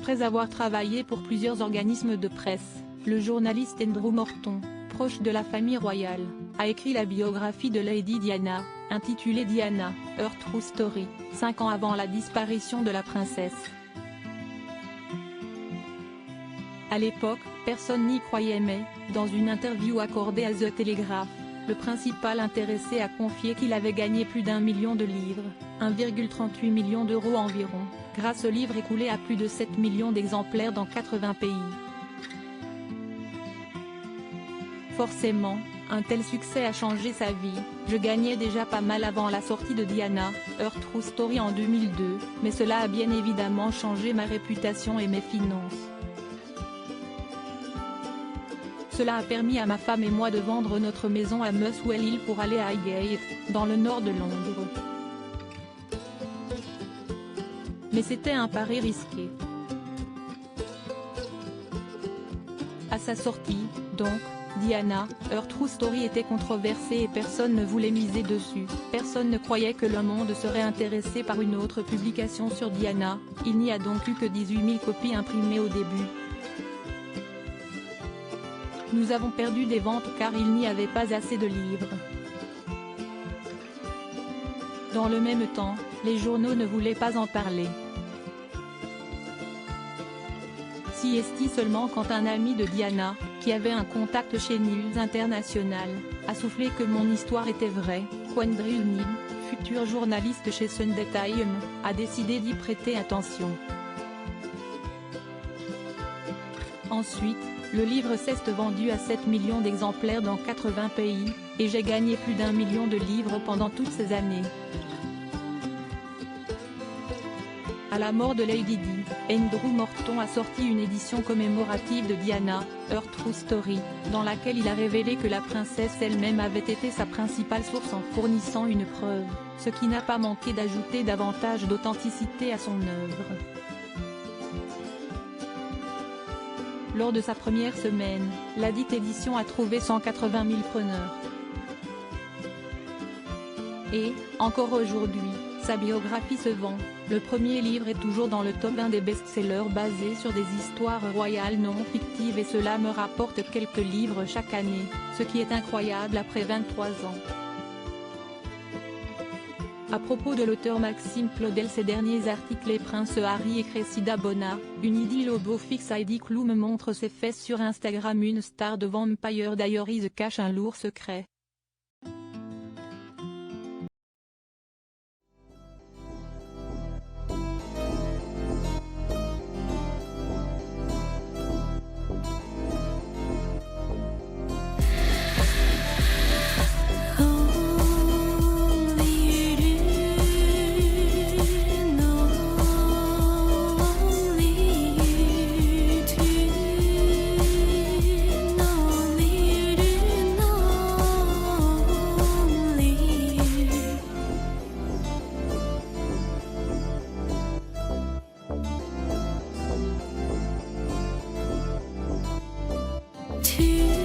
Après avoir travaillé pour plusieurs organismes de presse, le journaliste Andrew Morton, proche de la famille royale, a écrit la biographie de Lady Diana, intitulée Diana, Her True Story, 5 ans avant la disparition de la princesse. À l'époque, personne n'y croyait mais, dans une interview accordée à The Telegraph, le principal intéressé a confié qu'il avait gagné plus d'1 million de livres, 1,38 million d'euros environ, grâce au livre écoulé à plus de 7 millions d'exemplaires dans 80 pays. Forcément, un tel succès a changé sa vie. Je gagnais déjà pas mal avant la sortie de Diana, Her True Story en 2002, mais cela a bien évidemment changé ma réputation et mes finances. Cela a permis à ma femme et moi de vendre notre maison à Muswell Hill pour aller à Highgate, dans le nord de Londres. Mais c'était un pari risqué. À sa sortie, donc, Diana, Her True Story était controversée et personne ne voulait miser dessus. Personne ne croyait que le monde serait intéressé par une autre publication sur Diana, il n'y a donc eu que 18 000 copies imprimées au début. Nous avons perdu des ventes car il n'y avait pas assez de livres. Dans le même temps, les journaux ne voulaient pas en parler. Si est-il seulement quand un ami de Diana, qui avait un contact chez News International, a soufflé que mon histoire était vraie, qu'Andrew Neil, futur journaliste chez Sunday Times, a décidé d'y prêter attention. Ensuite, le livre s'est vendu à 7 millions d'exemplaires dans 80 pays, et j'ai gagné plus d'1 million de livres pendant toutes ces années. À la mort de Lady Di, Andrew Morton a sorti une édition commémorative de Diana, Her True Story, dans laquelle il a révélé que la princesse elle-même avait été sa principale source en fournissant une preuve, ce qui n'a pas manqué d'ajouter davantage d'authenticité à son œuvre. Lors de sa première semaine, ladite édition a trouvé 180 000 preneurs. Et, encore aujourd'hui, sa biographie se vend. Le premier livre est toujours dans le top 1 des best-sellers basés sur des histoires royales non fictives et cela me rapporte quelques livres chaque année, ce qui est incroyable après 23 ans. À propos de l'auteur Maxime Claudel, ces derniers articles les princes Harry et Cressida Bona, une idylle au beau fixe Heidi Klum montre ses fesses sur Instagram. Une star de Vampire Diaries cache un lourd secret. To